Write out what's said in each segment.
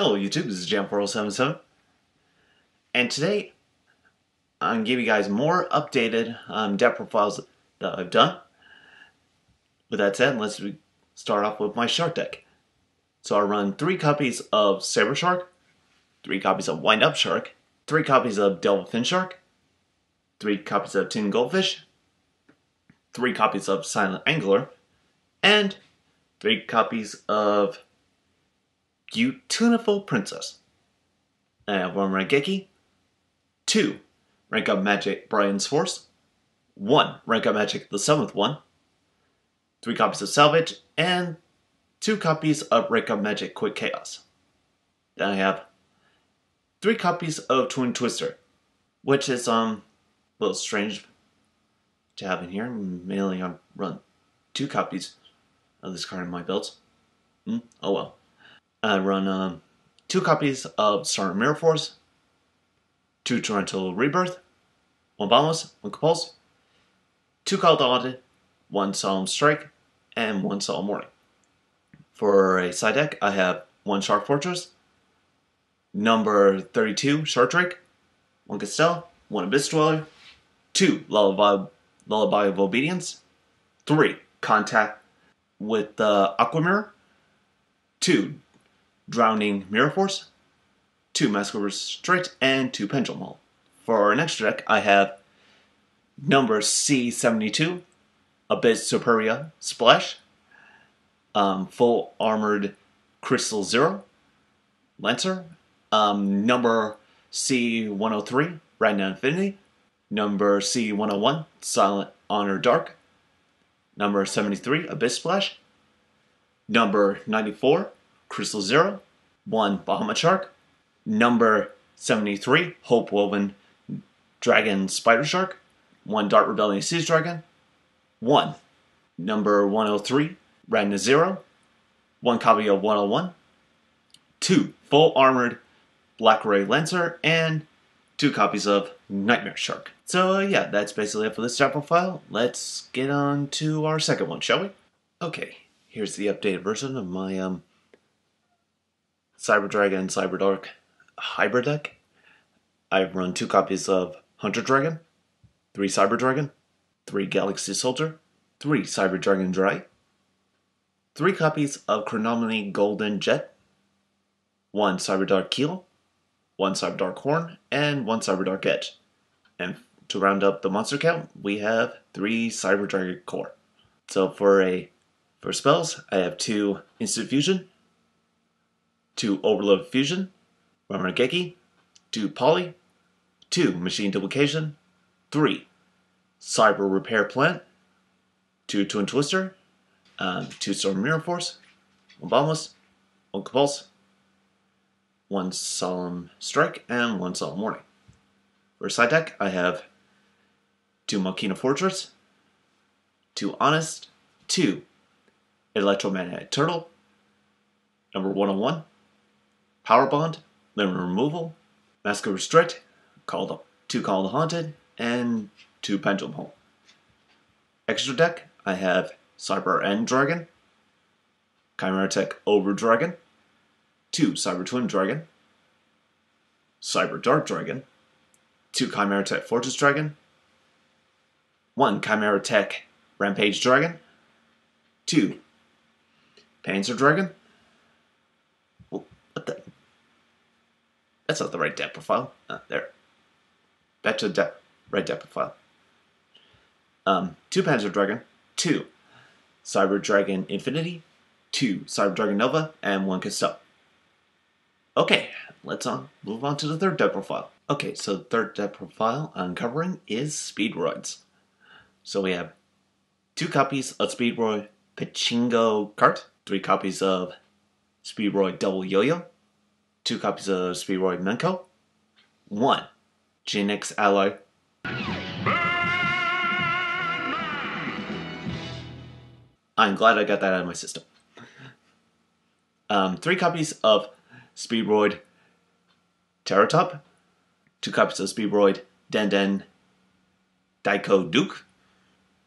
Hello YouTube, this is Jam4077, and today I'm going to give you guys more updated deck profiles that I've done. With that said, let's start off with my shark deck. So I run 3 copies of Saber Shark, 3 copies of Wind Up Shark, 3 copies of Devilfin Shark, 3 copies of Tin Goldfish, 3 copies of Silent Angler, and 3 copies of Beautiful Princess. I have 1 Rengeki, 2 Rank Up Magic Brian's Force, 1 Rank Up Magic the 7th one, 3 copies of Salvage, and 2 copies of Rank Up Magic Quick Chaos. Then I have 3 copies of Twin Twister, which is a little strange to have in here. Mainly I run 2 copies of this card in my builds. Oh well. I run 2 copies of Sergeant Mirror Force, 2 Torrential Rebirth, 1 Boundless, 1 Compulse, 2 Call the Haunted, 1 Solemn Strike, and 1 Solemn Warning. For a side deck, I have 1 Shark Fortress, number 32 Shark Drake, 1 Castell, 1 Abyss Dweller, 2 Lullaby of Obedience, 3 Contact with the Aqua Mirror, 2 Drowning Mirror Force, 2 Mask of Restrict, and 2 Pendulum Hole. For an extra deck, I have number C72, Abyss Superia Splash, Full Armored Crystal Zero, Lancer, number C103, Ragna Infinity, number C101, Silent Honor Dark, number 73, Abyss Splash, number 94, Crystal Zero, 1 Bahamut Shark, number 73, Hope Woven Dragon Spider Shark, 1 Dark Rebellion Siege Dragon, 1 number 103, Ragna Zero, 1 copy of 101, 2 Full Armored Black Ray Lancer, and 2 copies of Nightmare Shark. So yeah, that's basically it for this deck profile. Let's get on to our second one, shall we? Okay, here's the updated version of my Cyber Dragon and Cyber Dark hybrid deck. I've run 2 copies of Hunter Dragon, 3 Cyber Dragon, 3 Galaxy Soldier, 3 Cyber Dragon Dry, 3 copies of Chrononomy Golden Jet, 1 Cyber Dark Keel, 1 Cyber Dark Horn, and 1 Cyber Dark Edge. And to round up the monster count, we have 3 Cyber Dragon Core. So for spells, I have 2 Instant Fusion, 2 Overload Fusion, 1 Rengeki, 2 Poly, 2 Machine Duplication, 3 Cyber Repair Plant, 2 Twin Twister, 2 Storm Mirror Force, 1 Boundless, 1 Compulse, 1 Solemn Strike, and 1 Solemn Warning. For side deck, I have 2 Malkina Fortress, 2 Honest, 2 Electromagnetic Turtle, number 101, Power Bond, Limit Removal, Mask of Restrict, 2 Call the Haunted, and 2 Pendulum Hole. Extra deck, I have Cyber End Dragon, Chimera Tech Over Dragon, 2 Cyber Twin Dragon, Cyber Dark Dragon, 2 Chimera Tech Fortress Dragon, 1 Chimera Tech Rampage Dragon, 2 Panzer Dragon. What the? That's not the right deck profile. There. Back to the right deck profile. 2 Panzer Dragon, 2 Cyber Dragon Infinity, 2 Cyber Dragon Nova, and 1 Castell. Okay, let's move on to the third deck profile. Okay, so the third deck profile I'm covering is Speedroids. So we have 2 copies of Speedroid Pachinko Kart, 3 copies of Speedroid Double Yo-Yo, 2 copies of Speedroid Menko, 1 GenX Ally. I'm glad I got that out of my system. 3 copies of Speedroid Terratop, 2 copies of Speedroid Den Daiko Duke,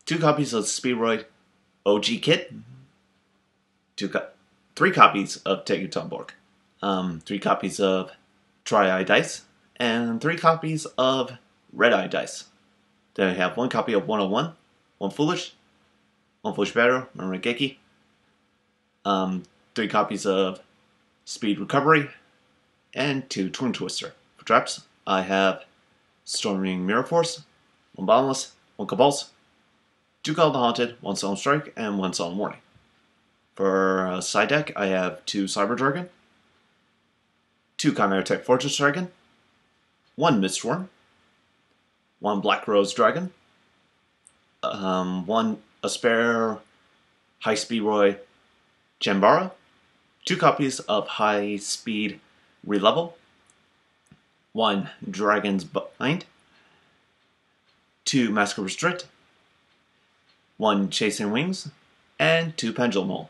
2 copies of Speedroid OG Kit, 3 copies of Take Your Tomborg. 3 copies of Tri-Eye Dice, and 3 copies of Red-Eye Dice. Then I have 1 copy of 101, 1 Foolish Battle, Regeki, 3 copies of Speed Recovery, and 2 Twin Twister. For traps, I have Storming Mirror Force, 1 Boundless, 1 Cabals, 2 Call the Haunted, 1 Solemn Strike, and 1 Solemn Warning. For side deck, I have 2 Cyber Dragon, 2 Chimera Type Fortress Dragon, 1 Mistworm, 1 Black Rose Dragon, 1 Asper High Speedroid Jambara, 2 copies of High Speed Relevel, 1 Dragon's Bind, 2 Mask of Restrict, 1 Chasing Wings, and 2 Pendulum Hole.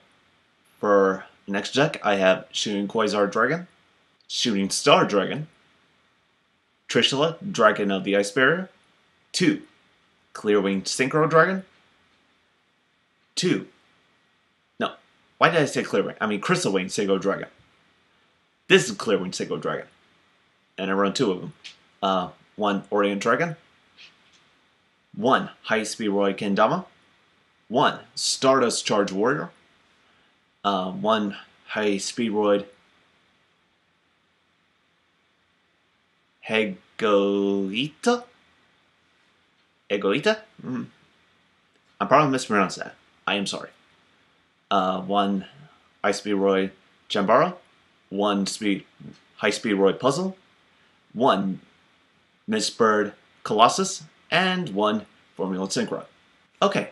For next deck, I have Shooting Quasar Dragon, Shooting Star Dragon, Trishula, Dragon of the Ice Barrier, 2 Clearwing Synchro Dragon, 2 No, why did I say Clearwing? I mean Crystal Wing Synchro Dragon. This is Clearwing Synchro Dragon, and I run 2 of them. 1 Orient Dragon, 1 High Speedroid Kendama, 1 Stardust Charge Warrior, 1 High Speedroid Egoita? I'm probably mispronouncing that. I am sorry. 1 High Speedroid Jambara, 1 High Speedroid Puzzle, 1 Miss Bird Colossus, and 1 Formula Synchro. Okay,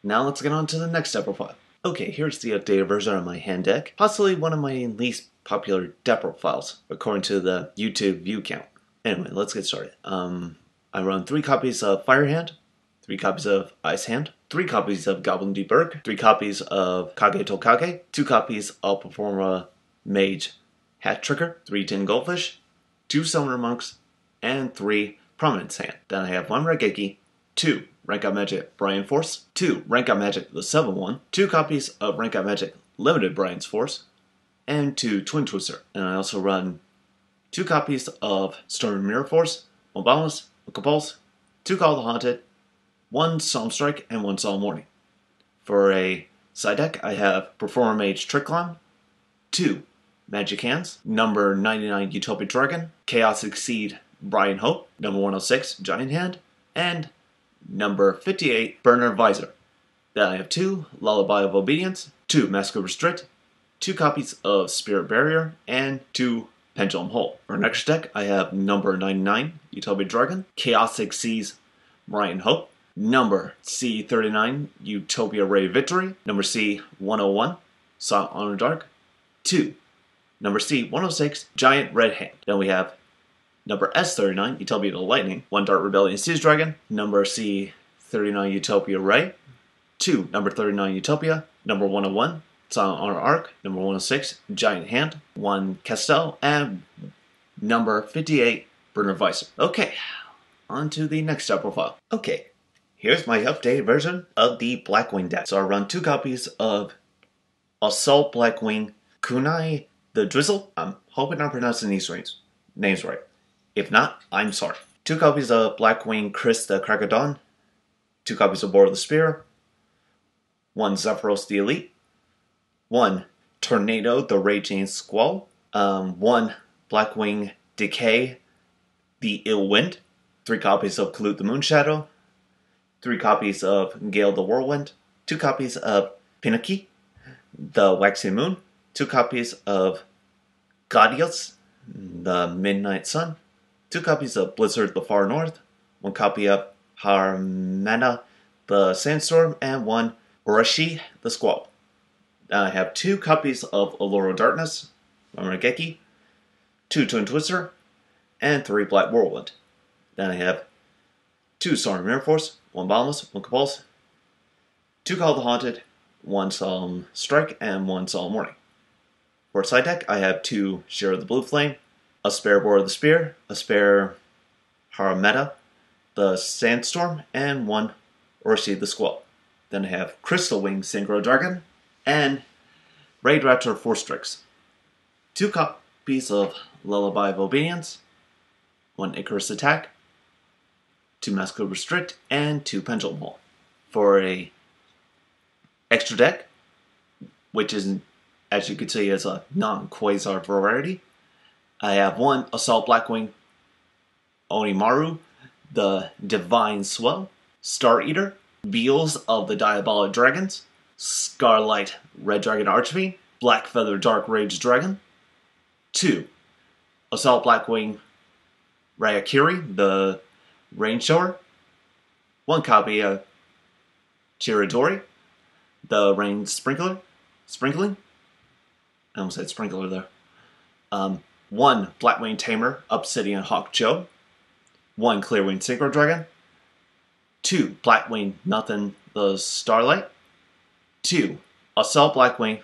now let's get on to the next step profile. Okay, here's the updated version of my hand deck. Possibly one of my least popular deck profiles, according to the YouTube view count. Anyway, let's get started. I run 3 copies of Fire Hand, 3 copies of Ice Hand, 3 copies of Goblin Deburg, 3 copies of Kage to Kage, 2 copies of Performa Mage Hat Trigger, 3 Tin Goldfish, 2 Summoner Monks, and 3 Prominence Hand. Then I have 1 Regeki, 2 Rank Up Magic Brian Force, 2 Rank Up Magic the 7-1, 2 copies of Rank Up Magic Limited Brian's Force, and 2 Twin Twister. And I also run 2 copies of Storm Mirror Force, 1 Boundless, 1 Compulse, 2 Call the Haunted, 1 Solemn Strike, and 1 Solemn Warning. For a side deck, I have Performer Mage Trickline, 2 Magic Hands, number 99 Utopia Dragon, Chaos Exceed Brian Hope, number 106 Giant Hand, and number 58 Burner Visor. Then I have 2 Lullaby of Obedience, 2 Mask of Restrict, 2 copies of Spirit Barrier, and 2 Pendulum Hole. For next deck, I have number 99 Utopia Dragon, Chaos Exceeds Brian Hope, number C39 Utopia Ray Victory, number C101 Silent Honor Dark, 2 number C106 Giant Red Hand. Then we have number S39 Utopia the Lightning, 1 Dark Rebellion Siege Dragon, number C39 Utopia Ray, 2 number 39 Utopia, number 101 Silent Honor Arc, number 106 Giant Hand, 1 Castell, and number 58 Burner Visor. Okay, on to the next step profile. Okay, here's my updated version of the Blackwing deck. So I run 2 copies of Assault Blackwing Kunai the Drizzle. I'm hoping I'm pronouncing these names right. If not, I'm sorry. 2 copies of Blackwing Chris the Crack of Dawn, 2 copies of Boar the Spear, 1 Zephyros the Elite, 1 Tornado the Raging Squall, 1 Blackwing Decay the Ill Wind, 3 copies of Kalute the Moonshadow, 3 copies of Gale the Whirlwind, 2 copies of Pinaki the Waxing Moon, 2 copies of Gladius the Midnight Sun, 2 copies of Blizzard the Far North, 1 copy of Harmana the Sandstorm, and 1 Urashi the Squall. I have 2 copies of Allure Darkness, Regeki, 2 Twin Twister, and 3 Black Whirlwind. Then I have 2 Storm Mirror Force, 1 Boundless, 1 Compulse, 2 Call the Haunted, 1 Solemn Strike, and 1 Solemn Warning. For side deck, I have 2 Share of the Blue Flame, a spare Boar of the Spear, a spare Harameta the Sandstorm, and 1 Urashi the Squall. Then I have Crystal Wing Synchro Dragon, and Raid Raptor Force Strix. 2 copies of Lullaby of Obedience, 1 Icarus Attack, 2 Masquerade Restrict, and 2 Pendulum Hole. For a extra deck, which is, as you can see, is a non-Quasar variety, I have 1 Assault Blackwing Onimaru, the Divine Swell, Star Eater, Beals of the Diabolic Dragons, Scarlight Red Dragon Archfiend, Black Feather Dark Rage Dragon, 2 Assault Blackwing Ryakiri, the Rain Shower, 1 copy of Chiridori, the Rain Sprinkling. I almost said sprinkler there. 1 Blackwing Tamer, Obsidian Hawk Joe, 1 Clearwing Synchro Dragon, 2 Blackwing Nothing the Starlight, 2 Assault Blackwing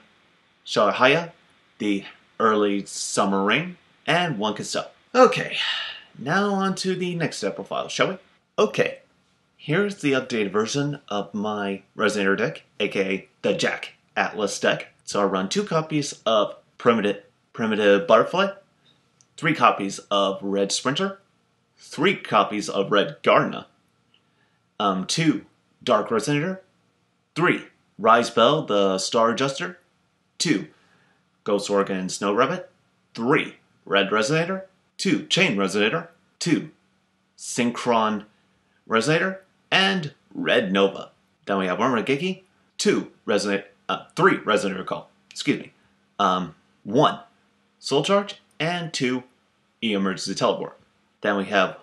Sharahaya, the Early Summer Rain, and 1 Castell. Okay, now on to the next step profile, shall we? Okay, here's the updated version of my Resonator deck, aka the Jack Atlas deck. So I run 2 copies of Primitive Butterfly, 3 copies of Red Sprinter, 3 copies of Red Gardener, 2 Dark Resonator, 3 Rise Bell, the Star Adjuster, 2 Ghost Organ Snow Rabbit, 3 Red Resonator, 2 Chain Resonator, 2 Synchron Resonator, and Red Nova. Then we have 1 Regeki, 3 Resonator Call, 1 Soul Charge, and 2 E-Emergency Teleport. Then we have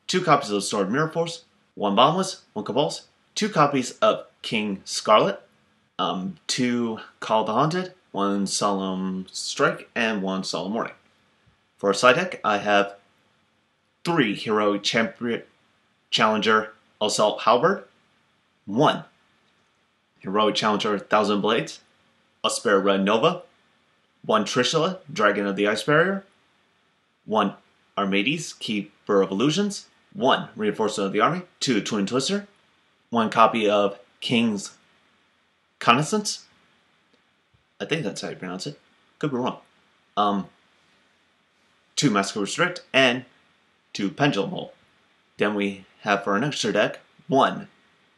2 copies of Sword Mirror Force, 1 Boundless, 1 Cabals, 2 copies of King Scarlet, 2 Call the Haunted, 1 Solemn Strike, and 1 Solemn Warning. For a side deck, I have 3 Heroic Challenger Assault Halberd, 1 Heroic Challenger Thousand Blades, a spare Red Nova, 1 Trishula, Dragon of the Ice Barrier, 1 Armades, Keeper of Illusions, 1 Reinforcement of the Army, 2 Twin Twister, 1 copy of King's Connaissance. I think that's how you pronounce it. Could be wrong. 2 Masquerade Restrict, and 2 Pendulum Hole. Then we have for an extra deck, 1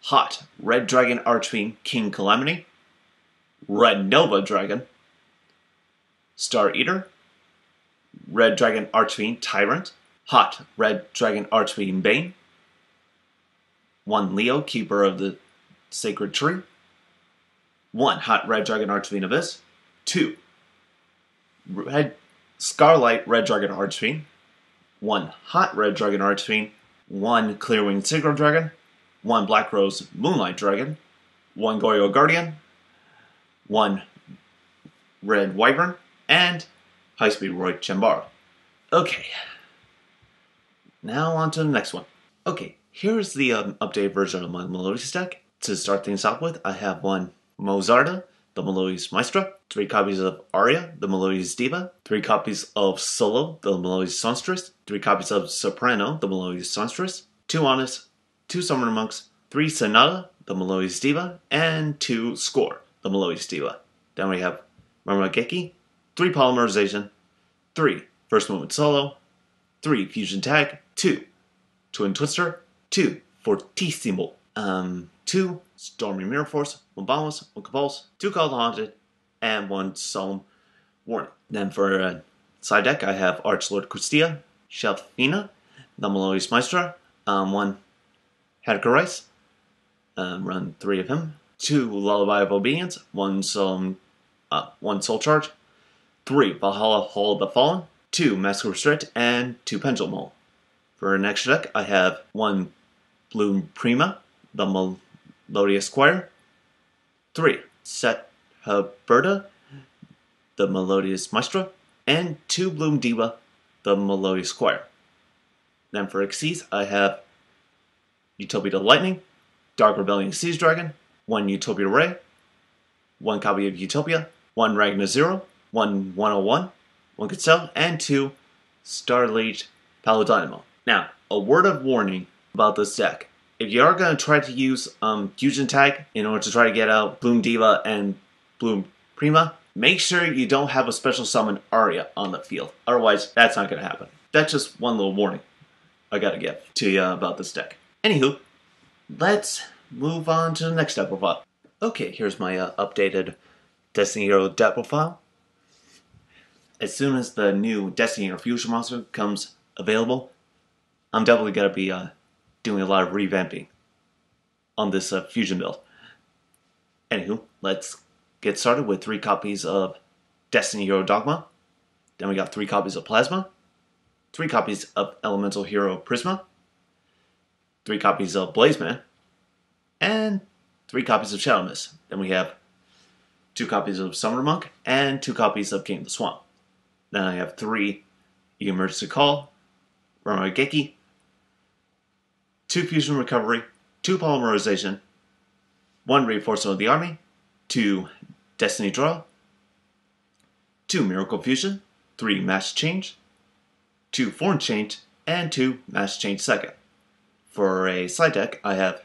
Hot Red Dragon Archfiend King Calamity, Red Nova Dragon, Star Eater, Red Dragon Archfiend Tyrant, Hot Red Dragon Archfiend Bane, 1 Leo Keeper of the Sacred Tree, 1 Hot Red Dragon Archfiend Abyss, 2 Scarlight Red Dragon Archfiend, 1 Hot Red Dragon Archfiend, 1 Clearwing Synchro Dragon, 1 Black Rose Moonlight Dragon, 1 Goyo Guardian, 1 Red Wyvern, and High Speedroid Chambara. Okay, now on to the next one. Okay, here's the updated version of my Melodious deck. To start things off with, I have 1 Mozarta, the Melodious Maestra, 3 copies of Aria, the Melodious Diva, 3 copies of Solo, the Melodious Songstress, 3 copies of Soprano, the Melodious Songstress, 2 Honest, 2 Summoner Monks, 3 Sonata, the Melodious Diva, and 2 Score, the Melodious Diva. Then we have Marmageki, 3 Polymerization, 3 First Movement Solo, 3 Fusion Tag, 2 Twin Twister, 2 Fortissimo, 2 Stormy Mirror Force, 1 Boundless, 1 Compulse, 2 Call the Haunted, and 1 Solemn Warning. Then for a side deck, I have Archlord Christia, Shelfina, the Melodious Maestra, 1 Hadaka Rice, run 3 of him, 2 Lullaby of Obedience, 1 Soul Charge, 3 Valhalla Hall of the Fallen, 2 Masquerade Restrict, and 2 Pendulum Hole. For an extra deck, I have 1 Bloom Prima, the Melodious Choir, 3 Set Huberta, the Melodious Maestra, and 2 Bloom Diva, the Melodious Choir. Then for Xyz, I have Utopia the Lightning, Dark Rebellion Siege Dragon, 1 Utopia Ray, 1 copy of Utopia, 1 Ragnar Zero, 1 101, 1 Cassell, and 2 Starlight Paladynamo. Now, a word of warning about this deck. If you are going to try to use Fusion Tag in order to try to get out Bloom Diva and Bloom Prima, make sure you don't have a special summon Arya on the field. Otherwise, that's not going to happen. That's just one little warning I gotta give to you about this deck. Anywho, let's move on to the next deck profile. Okay, here's my updated Destiny Hero deck profile. As soon as the new Destiny Hero Fusion monster comes available, I'm definitely going to be doing a lot of revamping on this fusion build. Anywho, let's get started with 3 copies of Destiny Hero Dogma. Then we got 3 copies of Plasma, 3 copies of Elemental Hero Prisma, 3 copies of Blazeman, and 3 copies of Shadow Mist. Then we have 2 copies of Summoner Monk and 2 copies of King of the Swamp. Then I have 3 Emergency Call, Geki, 2 Fusion Recovery, 2 Polymerization, 1 Reinforcement of the Army, 2 Destiny Draw, 2 Miracle Fusion, 3 Mass Change, 2 Foreign Change, and 2 Mass Change Second. For a side deck, I have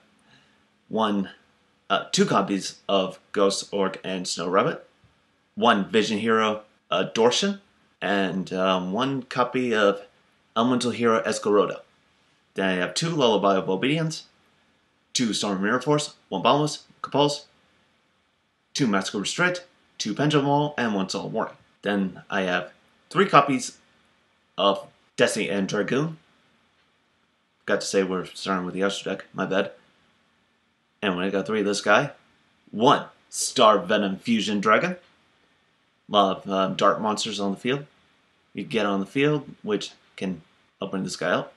2 copies of Ghost Orc and Snow Rabbit, 1 Vision Hero Dorshan, and 1 copy of Elemental Hero Escarota. Then I have 2 Lullaby of Obedience, 2 Storm Mirror Force, 1 Boundless, Compulse, 2 Massacre Restrict, 2 Pendulum Wall, and 1 Solemn Warning. Then I have 3 copies of Destiny and Dragoon. Got to say we're starting with the extra deck, my bad. And when I got 3 of this guy, 1 Star Venom Fusion Dragon. A lot of dark monsters on the field. You get on the field, which can open this guy up.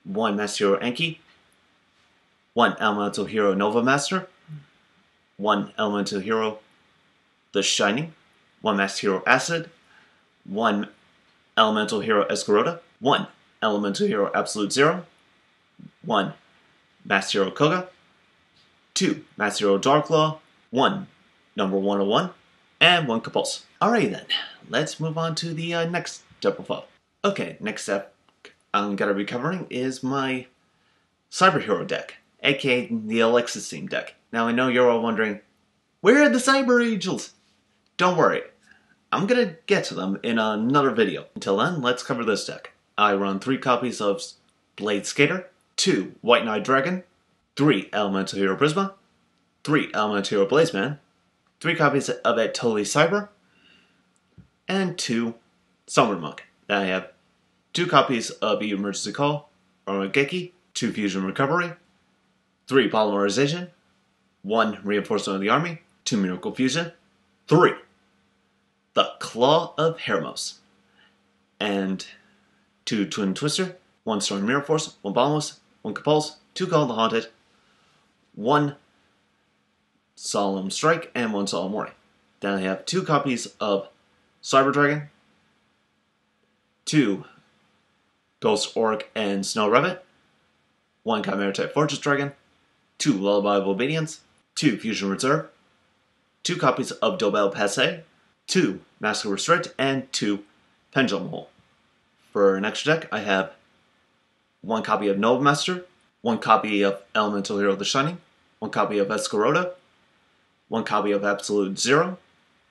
1 Master Hero Enki, 1 Elemental Hero Nova Master, 1 Elemental Hero The Shining, 1 Master Hero Acid, 1 Elemental Hero Escarota, 1 Elemental Hero Absolute Zero, 1 Master Hero Koga, 2 Master Hero Darklaw, 1 number 101, and 1 Compulse. Alright then, let's move on to the next deck profile. Okay, next step I'm going to be covering is my Cyber Hero deck, aka the Alexis theme deck. Now I know you're all wondering, where are the Cyber Angels? Don't worry, I'm going to get to them in another video. Until then, let's cover this deck. I run 3 copies of Blade Skater, 2 White Knight Dragon, 3 Elemental Hero Prisma, 3 Elemental Hero Blazeman, 3 copies of a Totally Cyber, and 2 Summoner Monk. Then I have 2 copies of Emergency Call, Geki, 2 Fusion Recovery, 3 Polymerization, 1 Reinforcement of the Army, 2 Miracle Fusion, 3 The Claw of Hermos, and 2 Twin Twister, 1 Storm Mirror Force, 1 Boundless, 1 Compulse, 2 Call of the Haunted, 1 Solemn Strike, and 1 Solemn Warning. Then I have 2 copies of Cyber Dragon, 2 Ghost Orc and Snow Rabbit, 1 Chimera Type Fortress Dragon, 2 Lullaby of Obedience, 2 Fusion Reserve, 2 copies of Dobel Passe, 2 Massacre Restrict, and 2 Pendulum Hole. For an extra deck, I have 1 copy of Nova Master, 1 copy of Elemental Hero The Shining, 1 copy of Escarota, 1 copy of Absolute Zero,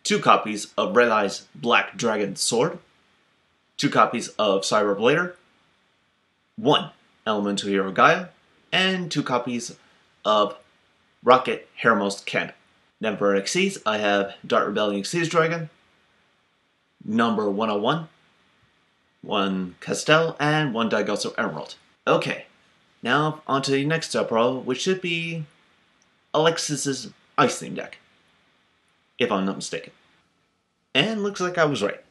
2 copies of Red Eye's Black Dragon Sword, 2 copies of Cyber Blader, 1 Elemental Hero Gaia, and 2 copies of Rocket Hermos Cannon. Then for Xyz, I have Dark Rebellion Xyz Dragon, number 101, 1 Castell, and 1 Dagoso Emerald. Okay, now on to the next step pro, which should be Alexis's Ice Theme deck, if I'm not mistaken. And looks like I was right.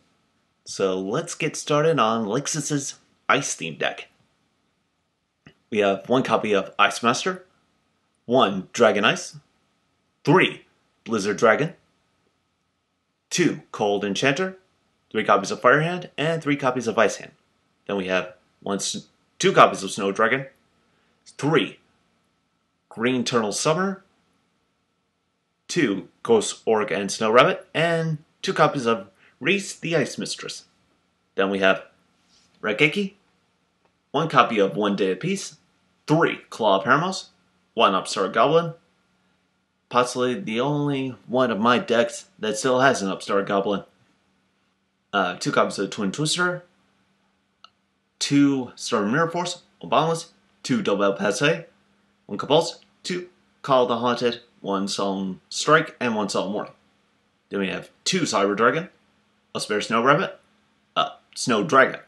So let's get started on Alexis's Ice Theme deck. We have 1 copy of Ice Master, 1 Dragon Ice, 3 Blizzard Dragon, 2 Cold Enchanter, 3 copies of Fire Hand, and 3 copies of Ice Hand. Then we have 2 copies of Snow Dragon, 3 Green Eternal Summer, 2 Ghost Orc and Snow Rabbit, and 2 copies of Reese the Ice Mistress. Then we have Regeki, 1 copy of One Day of Peace, 3 Claw of Hermos, 1 Upstart Goblin, possibly the only one of my decks that still has an Upstart Goblin. 2 copies of Twin Twister, 2 Storm Mirror Force, 1 Boundless, 2 Double Passe, 1 Compulse, 2 Call the Haunted, 1 Solemn Strike, and 1 Solemn Warning. Then we have 2 Cyber Dragon, a spare Snow Rabbit, Snow Dragon.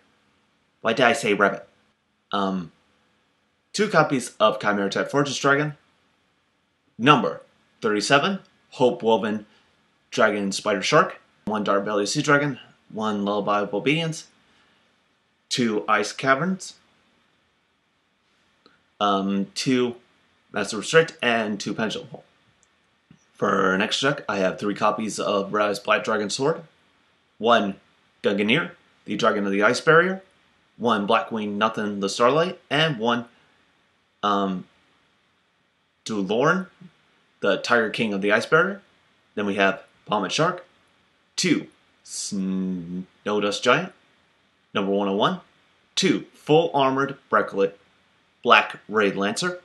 Why did I say Rabbit? 2 copies of Chimera Type Fortress Dragon, number 37, Hope Woven Dragon Spider Shark, 1 Dark Belly Sea Dragon, 1 Lullaby of Obedience, 2 Ice Caverns, 2 Master Restrict, and 2 Pendulum Hole. For an extra deck, I have 3 copies of Rise Black Dragon Sword, 1 Gunganeer, the Dragon of the Ice Barrier, 1 Blackwing Nothing the Starlight, and 1 Dulorn, the Tiger King of the Ice Barrier. Then we have Vomit Shark, 2 Snowdust Giant, number 101, 2 Full Armored Black Raid Lancer,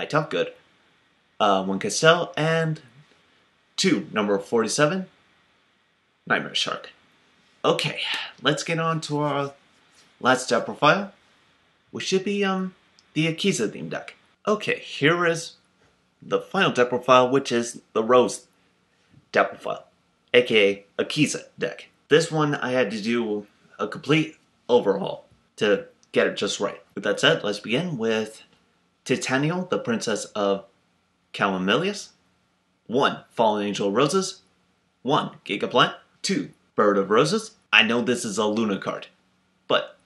tough good, 1 Castell, and 2 number 47 Nightmare Shark. Okay, let's get on to our last deck profile, which should be the Akiza themed deck. Okay, here is the final deck profile, which is the Rose deck profile, aka Akiza deck. This one I had to do a complete overhaul to get it just right. With that said, let's begin with Titaniel, the Princess of Melodious, 1 Fallen Angel Roses, 1 Gigaplant, 2 Bird of Roses. I know this is a Luna card, but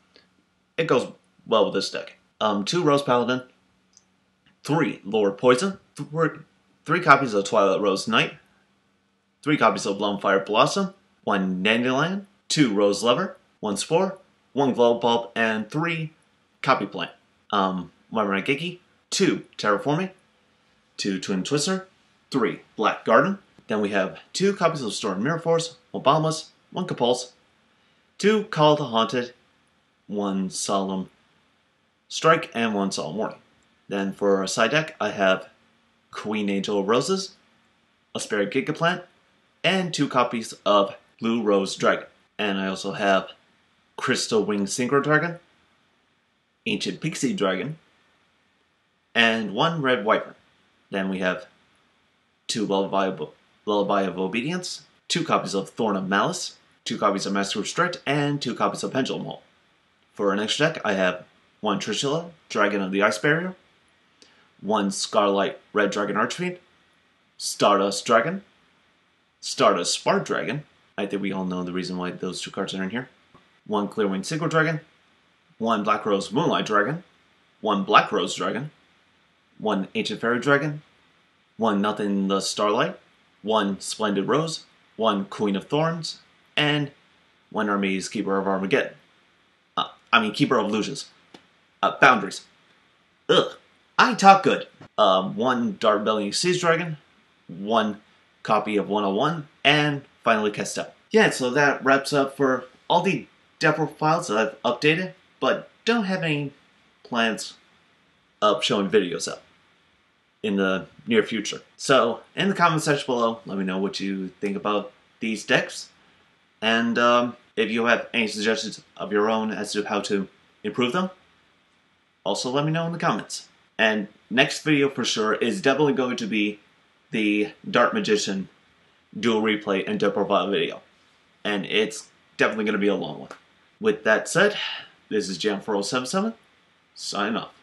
it goes well with this deck. 2 Rose Paladin, 3 Lord Poison, 3 copies of Twilight Rose Knight, 3 copies of Bloomfire Blossom, 1 Dandelion, 2 Rose Lover, 1 Spore, 1 Glow Bulb, and 3 Copy Plant. 1 Rangeki, 2 Terraforming, 2 Twin Twister, 3 Black Garden. Then we have 2 copies of Storm Mirror Force, 1 Boundless, 1 Compulse, 2 Call the Haunted, 1 Solemn Strike, and 1 Solemn Warning. Then for our side deck, I have Queen Angel Roses, a spare Gigaplant, and 2 copies of Blue Rose Dragon. And I also have Crystal Wing Synchro Dragon, Ancient Pixie Dragon, and 1 Red Wyvern. Then we have 2 Lullaby of Obedience, 2 copies of Thorn of Malice, 2 copies of Master Restrict, and 2 copies of Pendulum Hole. For our next deck, I have 1 Trishula, Dragon of the Ice Barrier, 1 Scarlight Red Dragon Archfiend, Stardust Dragon, Stardust Spark Dragon. I think we all know the reason why those 2 cards are in here. 1 Clearwing Synchro Dragon, 1 Black Rose Moonlight Dragon, 1 Black Rose Dragon, 1 Ancient Fairy Dragon, 1 Nothing the Starlight, 1 Splendid Rose, 1 Queen of Thorns, and 1 Army's Keeper of Armageddon. Keeper of Illusions. Boundaries. Ugh. I talk good. 1 Dark Belly Siege Dragon, 1 copy of 101, and finally Castell. Yeah, so that wraps up for all the deck profiles that I've updated, but don't have any plans of showing videos up in the near future. So, in the comment section below, let me know what you think about these decks, and if you have any suggestions of your own as to how to improve them, also let me know in the comments. And next video for sure is definitely going to be the Dark Magician dual replay and deck profile video. And it's definitely going to be a long one. With that said, this is Jam4077, signing off.